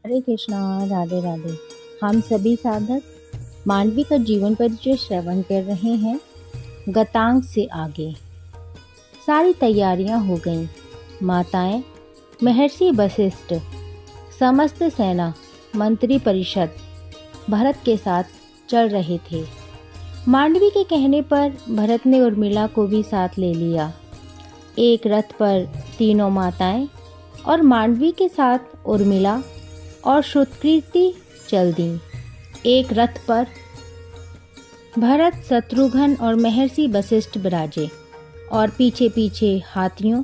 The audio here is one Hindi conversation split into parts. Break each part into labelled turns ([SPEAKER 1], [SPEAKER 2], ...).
[SPEAKER 1] हरे कृष्णा। राधे राधे। हम सभी साधक मांडवी का जीवन परिचय श्रवण कर रहे हैं। गतांग से आगे सारी तैयारियां हो गईं। माताएं, महर्षि वशिष्ठ, समस्त सेना, मंत्री परिषद भरत के साथ चल रहे थे। मांडवी के कहने पर भरत ने उर्मिला को भी साथ ले लिया। एक रथ पर तीनों माताएं और मांडवी के साथ उर्मिला और श्रुतकीर्ति चल दी। एक रथ पर भरत, शत्रुघ्न और महर्षि वशिष्ठ विराजे और पीछे पीछे हाथियों,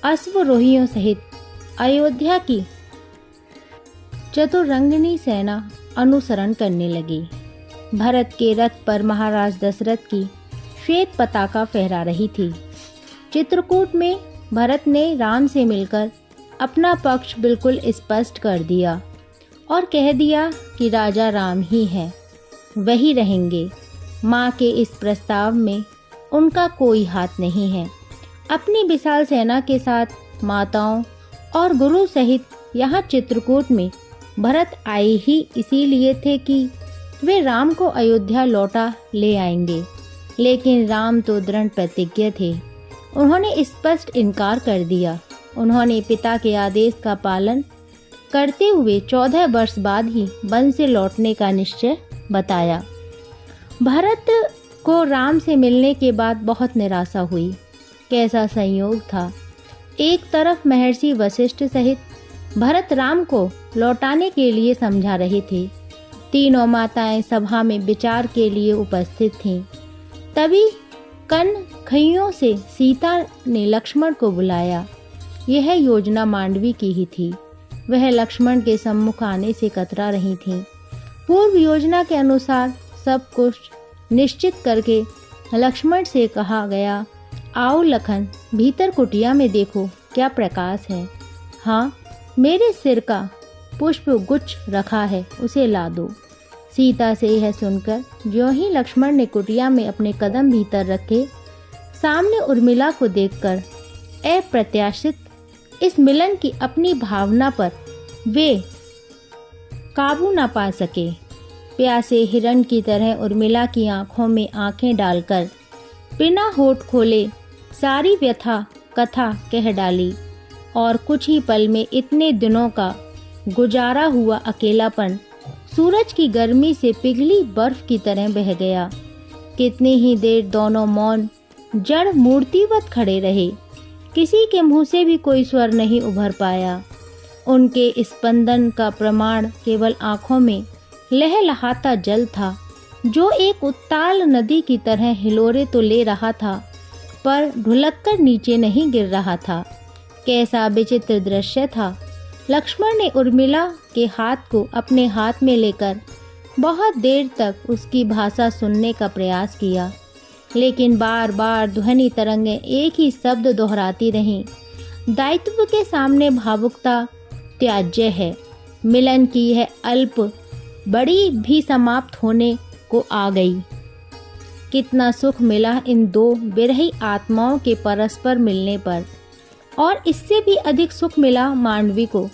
[SPEAKER 1] अश्वरोहियों सहित अयोध्या की चतुरंगिनी सेना अनुसरण करने लगी। भरत के रथ पर महाराज दशरथ की श्वेत पताका फहरा रही थी। चित्रकूट में भरत ने राम से मिलकर अपना पक्ष बिल्कुल स्पष्ट कर दिया और कह दिया कि राजा राम ही हैं, वही रहेंगे। माँ के इस प्रस्ताव में उनका कोई हाथ नहीं है। अपनी विशाल सेना के साथ माताओं और गुरु सहित यहाँ चित्रकूट में भरत आए ही इसीलिए थे कि वे राम को अयोध्या लौटा ले आएंगे। लेकिन राम तो दृढ़ प्रतिज्ञ थे। उन्होंने स्पष्ट इनकार कर दिया। उन्होंने पिता के आदेश का पालन करते हुए 14 वर्ष बाद ही वन से लौटने का निश्चय बताया। भरत को राम से मिलने के बाद बहुत निराशा हुई। कैसा संयोग था। एक तरफ महर्षि वशिष्ठ सहित भरत राम को लौटाने के लिए समझा रहे थे। तीनों माताएं सभा में विचार के लिए उपस्थित थीं। तभी कनखइयों से सीता ने लक्ष्मण को बुलाया। यह योजना मांडवी की ही थी। वह लक्ष्मण के सम्मुख आने से कतरा रही थीं। पूर्व योजना के अनुसार सब कुछ निश्चित करके लक्ष्मण से कहा गया, आओ लखन, भीतर कुटिया में देखो क्या प्रकाश है। हाँ, मेरे सिर का पुष्प गुच्छ रखा है, उसे ला दो। सीता से यह सुनकर ज्यों ही लक्ष्मण ने कुटिया में अपने कदम भीतर रखे, सामने उर्मिला को देखकर अप्रत्याशित इस मिलन की अपनी भावना पर वे काबू न पा सके। प्यासे हिरण की तरह उर्मिला की आंखों में आंखें डालकर बिना होठ खोले सारी व्यथा कथा कह डाली और कुछ ही पल में इतने दिनों का गुजारा हुआ अकेलापन सूरज की गर्मी से पिघली बर्फ की तरह बह गया। कितनी ही देर दोनों मौन जड़ मूर्तिवत खड़े रहे। किसी के मुंह से भी कोई स्वर नहीं उभर पाया। उनके स्पंदन का प्रमाण केवल आंखों में लहलहाता जल था, जो एक उत्ताल नदी की तरह हिलोरे तो ले रहा था पर ढुलककर नीचे नहीं गिर रहा था। कैसा विचित्र दृश्य था। लक्ष्मण ने उर्मिला के हाथ को अपने हाथ में लेकर बहुत देर तक उसकी भाषा सुनने का प्रयास किया, लेकिन बार बार ध्वनि तरंगें एक ही शब्द दोहराती रहीं, दायित्व के सामने भावुकता त्याज्य है। मिलन की यह अल्प बड़ी भी समाप्त होने को आ गई। कितना सुख मिला इन दो विरही आत्माओं के परस्पर मिलने पर, और इससे भी अधिक सुख मिला मांडवी को,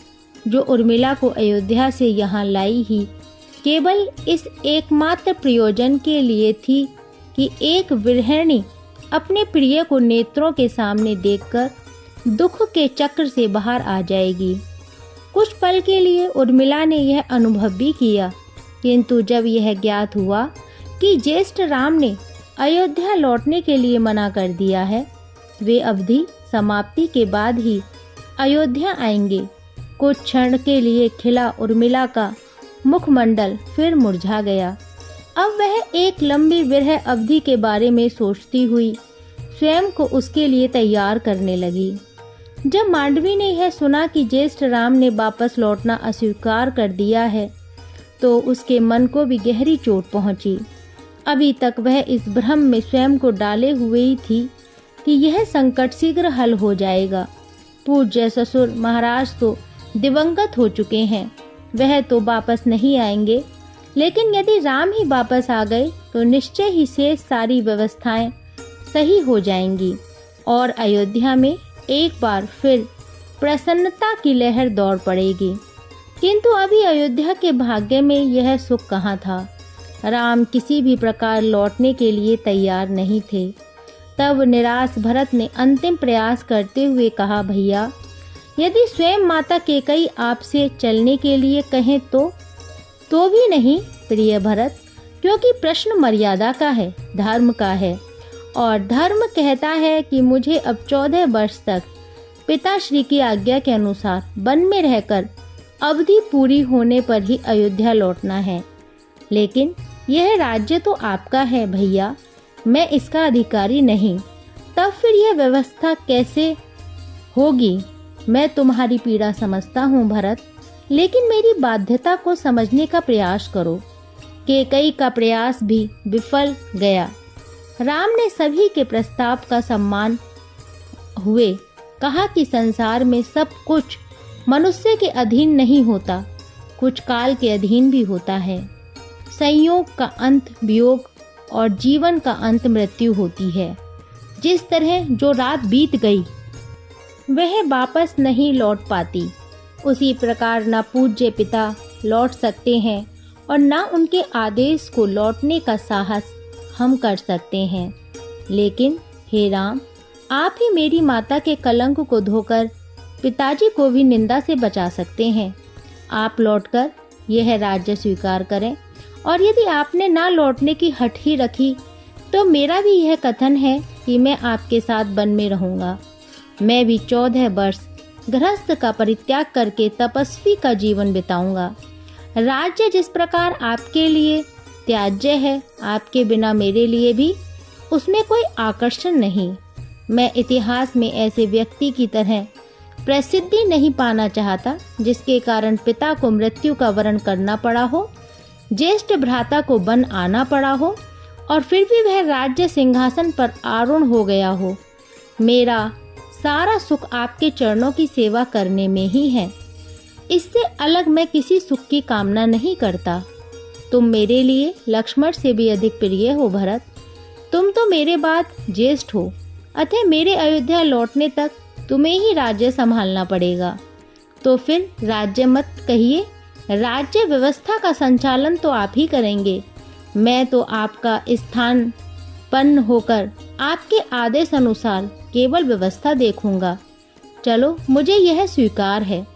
[SPEAKER 1] जो उर्मिला को अयोध्या से यहाँ लाई ही केवल इस एकमात्र प्रयोजन के लिए थी कि एक विरहिणी अपने प्रिय को नेत्रों के सामने देखकर दुख के चक्र से बाहर आ जाएगी। कुछ पल के लिए उर्मिला ने यह अनुभव भी किया, किंतु जब यह ज्ञात हुआ कि ज्येष्ठ राम ने अयोध्या लौटने के लिए मना कर दिया है, वे अवधि समाप्ति के बाद ही अयोध्या आएंगे, कुछ क्षण के लिए खिला उर्मिला का मुखमंडल फिर मुरझा गया। अब वह एक लंबी विरह अवधि के बारे में सोचती हुई स्वयं को उसके लिए तैयार करने लगी। जब मांडवी ने यह सुना कि ज्येष्ठ राम ने वापस लौटना अस्वीकार कर दिया है, तो उसके मन को भी गहरी चोट पहुंची। अभी तक वह इस भ्रम में स्वयं को डाले हुए ही थी कि यह संकट शीघ्र हल हो जाएगा। पूज्य ससुर महाराज तो दिवंगत हो चुके हैं, वह तो वापस नहीं आएंगे, लेकिन यदि राम ही वापस आ गए तो निश्चय ही शेष सारी व्यवस्थाएं सही हो जाएंगी और अयोध्या में एक बार फिर प्रसन्नता की लहर दौड़ पड़ेगी। किंतु अभी अयोध्या के भाग्य में यह सुख कहाँ था। राम किसी भी प्रकार लौटने के लिए तैयार नहीं थे। तब निराश भरत ने अंतिम प्रयास करते हुए कहा, भैया यदि स्वयं माता कैकेयी आपसे चलने के लिए कहें तो भी नहीं प्रिय भरत, क्योंकि प्रश्न मर्यादा का है, धर्म का है, और धर्म कहता है कि मुझे अब 14 वर्ष तक पिताश्री की आज्ञा के अनुसार वन में रहकर अवधि पूरी होने पर ही अयोध्या लौटना है। लेकिन यह राज्य तो आपका है भैया, मैं इसका अधिकारी नहीं। तब फिर यह व्यवस्था कैसे होगी? मैं तुम्हारी पीड़ा समझता हूँ भरत, लेकिन मेरी बाध्यता को समझने का प्रयास करो। कैकेयी का प्रयास भी विफल गया। राम ने सभी के प्रस्ताव का सम्मान हुए कहा कि संसार में सब कुछ मनुष्य के अधीन नहीं होता, कुछ काल के अधीन भी होता है। संयोग का अंत वियोग और जीवन का अंत मृत्यु होती है। जिस तरह जो रात बीत गई वह वापस नहीं लौट पाती, उसी प्रकार न पूज्य पिता लौट सकते हैं और न उनके आदेश को लौटने का साहस हम कर सकते हैं। लेकिन हे राम, आप ही मेरी माता के कलंक को धोकर पिताजी को भी निंदा से बचा सकते हैं। आप लौटकर यह राज्य स्वीकार करें, और यदि आपने ना लौटने की हट ही रखी तो मेरा भी यह कथन है कि मैं आपके साथ वन में रहूंगा। मैं भी 14 वर्ष गृहस्थ का परित्याग करके तपस्वी का जीवन बिताऊंगा। राज्य जिस प्रकार आपके लिए त्याज्य है, आपके बिना मेरे लिए भी उसमें कोई आकर्षण नहीं। मैं इतिहास में ऐसे व्यक्ति की तरह प्रसिद्धि नहीं पाना चाहता जिसके कारण पिता को मृत्यु का वरण करना पड़ा हो, ज्येष्ठ भ्राता को वन आना पड़ा हो और फिर भी वह राज्य सिंहासन पर आरूढ़ हो गया हो। मेरा सारा सुख आपके चरणों की सेवा करने में ही है। इससे अलग मैं किसी सुख की कामना नहीं करता। तुम मेरे लिए लक्ष्मण से भी अधिक प्रिय हो भरत। तुम तो मेरे बाद ज्येष्ठ हो, अतः मेरे अयोध्या लौटने तक तुम्हें ही राज्य संभालना पड़ेगा। तो फिर राज्य मत कहिए, राज्य व्यवस्था का संचालन तो आप ही करेंगे। मैं तो आपका स्थानपन्न होकर आपके आदेश अनुसार केवल व्यवस्था देखूंगा। चलो, मुझे यह स्वीकार है।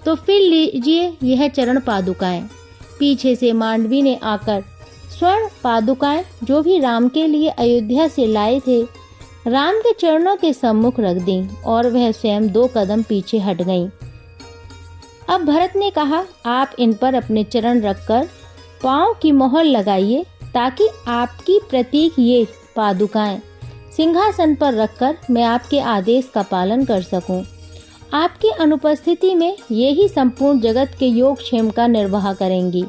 [SPEAKER 1] तो फिर लीजिए यह चरण पादुकाएं। पीछे से मांडवी ने आकर स्वर्ण पादुकाएं जो भी राम के लिए अयोध्या से लाए थे राम के चरणों के सम्मुख रख दी और वह स्वयं 2 कदम पीछे हट गईं। अब भरत ने कहा, आप इन पर अपने चरण रखकर पांव की मोहर लगाइए ताकि आपकी प्रतीक ये पादुकाएं सिंहासन पर रखकर मैं आपके आदेश का पालन कर सकूं। आपकी अनुपस्थिति में ये ही संपूर्ण जगत के योगक्षेम का निर्वाह करेंगी।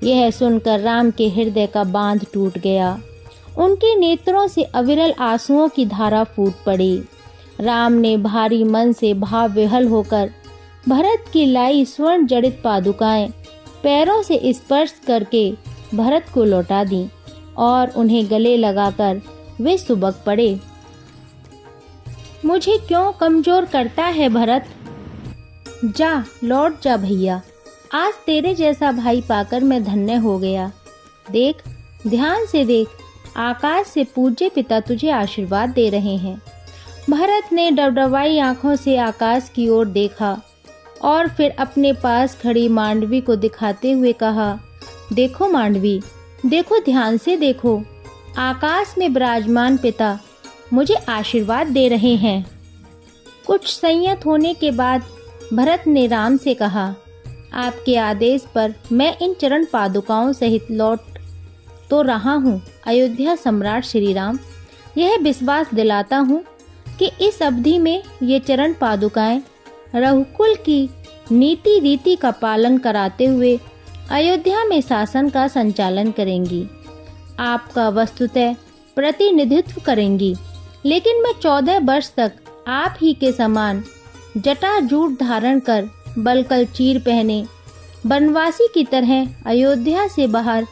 [SPEAKER 1] यह सुनकर राम के हृदय का बांध टूट गया। उनके नेत्रों से अविरल आंसुओं की धारा फूट पड़ी। राम ने भारी मन से भाव विह्वल होकर भरत की लाई स्वर्ण जड़ित पादुकाएं पैरों से स्पर्श करके भरत को लौटा दी और उन्हें गले लगाकर वे सुबक पड़े। मुझे क्यों कमजोर करता है भरत? जा, लौट जा भैया। आज तेरे जैसा भाई पाकर मैं धन्य हो गया। देख, ध्यान से देख, आकाश से पूज्य पिता तुझे आशीर्वाद दे रहे हैं। भरत ने डबडबाई आंखों से आकाश की ओर देखा और फिर अपने पास खड़ी मांडवी को दिखाते हुए कहा, देखो मांडवी, देखो, ध्यान से देखो, आकाश में विराजमान पिता मुझे आशीर्वाद दे रहे हैं। कुछ संयत होने के बाद भरत ने राम से कहा, आपके आदेश पर मैं इन चरण पादुकाओं सहित लौट तो रहा हूँ। अयोध्या सम्राट श्री राम, यह विश्वास दिलाता हूँ कि इस अवधि में ये चरण पादुकाएं रघुकुल की नीति रीति का पालन कराते हुए अयोध्या में शासन का संचालन करेंगी, आपका वस्तुतः प्रतिनिधित्व करेंगी। लेकिन मैं 14 वर्ष तक आप ही के समान जटाजूट धारण कर बलकल चीर पहने वनवासी की तरह अयोध्या से बाहर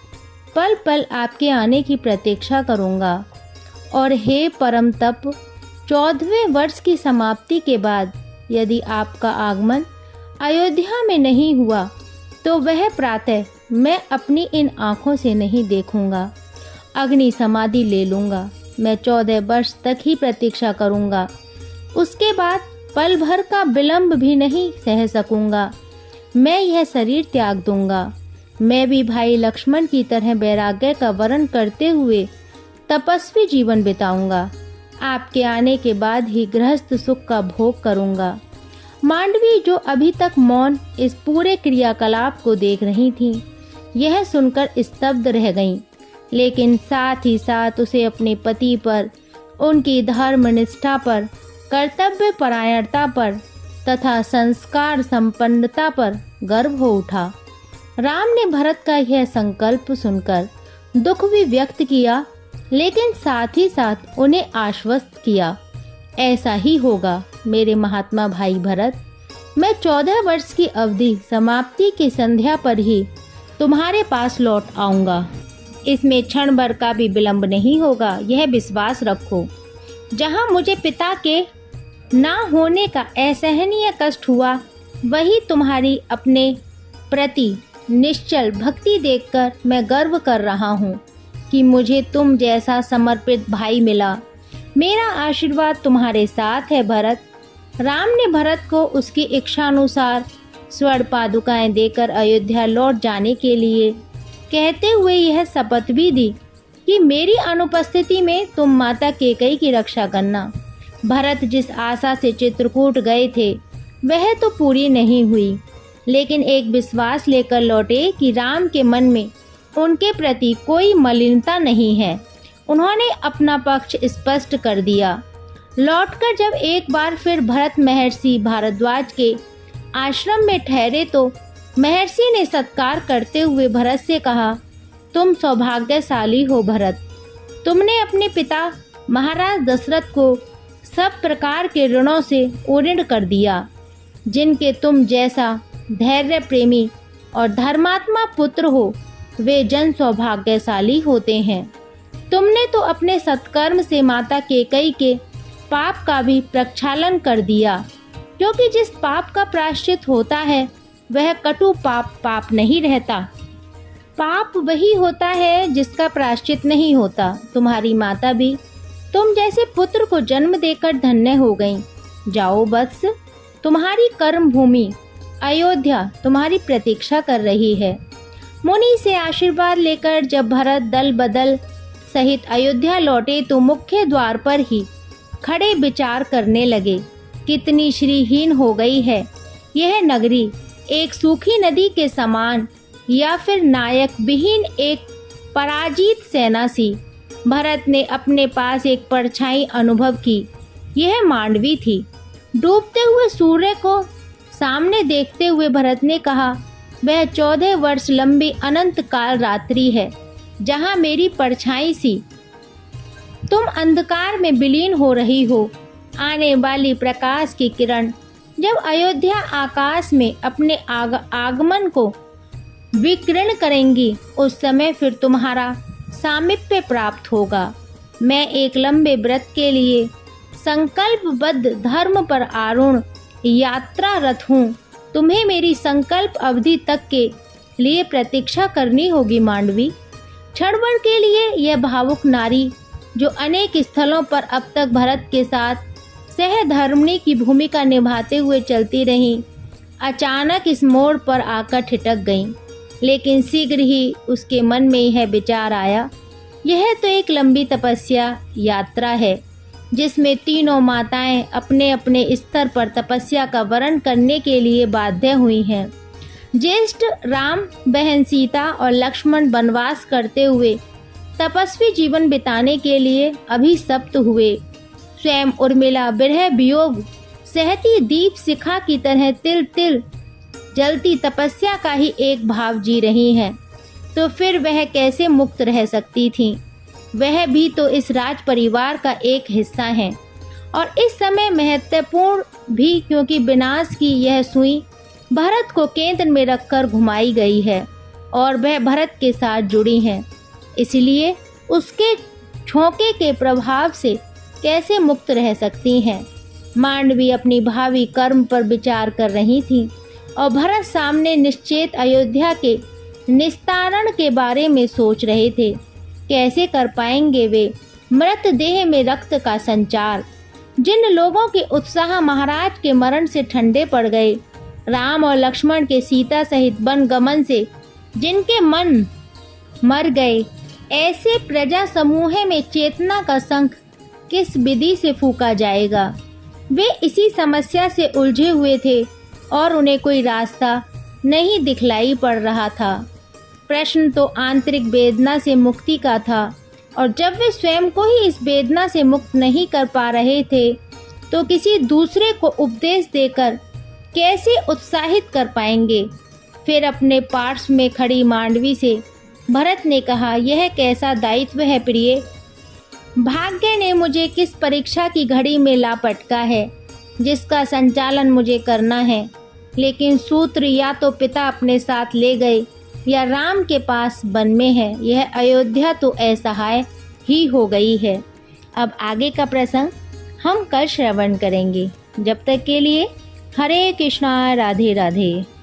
[SPEAKER 1] पल पल आपके आने की प्रतीक्षा करूंगा। और हे परम तप, 14वें वर्ष की समाप्ति के बाद यदि आपका आगमन अयोध्या में नहीं हुआ तो वह प्रातः मैं अपनी इन आँखों से नहीं देखूंगा। अग्नि समाधि ले लूँगा। मैं 14 वर्ष तक ही प्रतीक्षा करूँगा। उसके बाद पल भर का विलंब भी नहीं सह सकूँगा। मैं यह शरीर त्याग दूँगा। मैं भी भाई लक्ष्मण की तरह वैराग्य का वर्ण करते हुए तपस्वी जीवन बिताऊंगा। आपके आने के बाद ही गृहस्थ सुख का भोग करूंगा। मांडवी, जो अभी तक मौन इस पूरे क्रियाकलाप को देख रही थी, यह सुनकर स्तब्ध रह गईं। लेकिन साथ ही साथ उसे अपने पति पर, उनकी धर्मनिष्ठा पर, कर्तव्य परायणता पर तथा संस्कार संपन्नता पर गर्व हो उठा। राम ने भरत का यह संकल्प सुनकर दुख भी व्यक्त किया, लेकिन साथ ही साथ उन्हें आश्वस्त किया, ऐसा ही होगा मेरे महात्मा भाई भरत। मैं 14 वर्ष की अवधि समाप्ति की संध्या पर ही तुम्हारे पास लौट आऊंगा। इसमें क्षण भर का भी विलंब नहीं होगा, यह विश्वास रखो। जहां मुझे पिता के ना होने का असहनीय कष्ट हुआ, वही तुम्हारी अपने प्रति निश्चल भक्ति देखकर मैं गर्व कर रहा हूँ कि मुझे तुम जैसा समर्पित भाई मिला। मेरा आशीर्वाद तुम्हारे साथ है भरत। राम ने भरत को उसकी इच्छानुसार स्वर्ण पादुकाएं देकर अयोध्या लौट जाने के लिए कहते हुए यह शपथ भी दी कि मेरी अनुपस्थिति में तुम माता कैकेयी की रक्षा करना। भरत जिस आशा से चित्रकूट गए थे वह तो पूरी नहीं हुई, लेकिन एक विश्वास लेकर लौटे कि राम के मन में उनके प्रति कोई मलिनता नहीं है। उन्होंने अपना पक्ष स्पष्ट कर दिया। लौटकर जब एक बार फिर भरत महर्षि भारद्वाज के आश्रम में ठहरे तो महर्षि ने सत्कार करते हुए भरत से कहा, तुम सौभाग्यशाली हो भरत। तुमने अपने पिता महाराज दशरथ को सब प्रकार के ऋणों से उऋण कर दिया। जिनके तुम जैसा धैर्य प्रेमी और धर्मात्मा पुत्र हो, वे जन सौभाग्यशाली होते हैं। तुमने तो अपने सत्कर्म से माता कैकेयी के पाप का भी प्रक्षालन कर दिया, क्योंकि जिस पाप का प्रायश्चित होता है वह कटु पाप नहीं रहता। पाप वही होता है जिसका प्रायश्चित नहीं होता। तुम्हारी माता भी तुम जैसे पुत्र को जन्म देकर धन्य हो गईं। जाओ वत्स, तुम्हारी कर्म भूमि अयोध्या तुम्हारी प्रतीक्षा कर रही है। मुनि से आशीर्वाद लेकर जब भरत दल बदल सहित अयोध्या लौटे तो मुख्य द्वार पर ही खड़े विचार करने लगे, कितनी श्रीहीन हो गई है यह नगरी, एक सूखी नदी के समान या फिर नायक विहीन एक पराजित सेना सी। भरत ने अपने पास एक परछाई अनुभव की, यह मांडवी थी। डूबते हुए सूर्य को सामने देखते हुए भरत ने कहा, वह 14 वर्ष लंबी अनंत काल रात्रि है जहाँ मेरी परछाई सी तुम अंधकार में विलीन हो रही हो। आने वाली प्रकाश की किरण जब अयोध्या आकाश में अपने आगमन को विकीर्ण करेंगी, उस समय फिर तुम्हारा सामीप्य प्राप्त होगा। मैं एक लंबे व्रत के लिए संकल्पबद्ध धर्म पर आरूढ़ यात्रारत हूँ। तुम्हें मेरी संकल्प अवधि तक के लिए प्रतीक्षा करनी होगी मांडवी। क्षणभर के लिए यह भावुक नारी, जो अनेक स्थलों पर अब तक भरत के साथ सहधर्मिणी की भूमिका निभाते हुए चलती रहीं, अचानक इस मोड़ पर आकर ठिठक गईं। लेकिन शीघ्र ही उसके मन में यह विचार आया, यह तो एक लंबी तपस्या यात्रा है जिसमें तीनों माताएं अपने अपने स्तर पर तपस्या का वर्ण करने के लिए बाध्य हुई हैं। ज्येष्ठ राम, बहन सीता और लक्ष्मण वनवास करते हुए तपस्वी जीवन बिताने के लिए अभिशप्त हुए। स्वयं उर्मिला विरह वियोग सहती दीप शिखा की तरह तिल तिल जलती तपस्या का ही एक भाव जी रही हैं, तो फिर वह कैसे मुक्त रह सकती थीं? वह भी तो इस राज परिवार का एक हिस्सा हैं और इस समय महत्वपूर्ण भी, क्योंकि विनाश की यह सुई भरत को केंद्र में रखकर घुमाई गई है और वह भरत के साथ जुड़ी हैं। इसलिए उसके झोंके के प्रभाव से कैसे मुक्त रह सकती हैं? मांडवी अपनी भावी कर्म पर विचार कर रही थी। और भरत सामने निश्चेत अयोध्या के निस्तारण के बारे में सोच रहे थे। कैसे कर पाएंगे वे मृतदेह में रक्त का संचार? जिन लोगों के उत्साह महाराज के मरण से ठंडे पड़ गए, राम और लक्ष्मण के सीता सहित वन गमन से जिनके मन मर गए, ऐसे प्रजा समूह में चेतना का शंख किस विधि से फूंका जाएगा? वे इसी समस्या से उलझे हुए थे और उन्हें कोई रास्ता नहीं दिखलाई पड़ रहा था। प्रश्न तो आंतरिक वेदना से मुक्ति का था, और जब वे स्वयं को ही इस वेदना से मुक्त नहीं कर पा रहे थे, तो किसी दूसरे को उपदेश देकर कैसे उत्साहित कर पाएंगे? फिर अपने पार्श्व में खड़ी मांडवी से भरत ने कहा, यह कैसा दायित्व है प्रिय? भाग्य ने मुझे किस परीक्षा की घड़ी में ला पटका है, जिसका संचालन मुझे करना है। लेकिन सूत्र या तो पिता अपने साथ ले गए या राम के पास वन में है। यह अयोध्या तो असहाय ही हो गई है। अब आगे का प्रसंग हम कल श्रवण करेंगे। जब तक के लिए हरे कृष्णा, राधे राधे।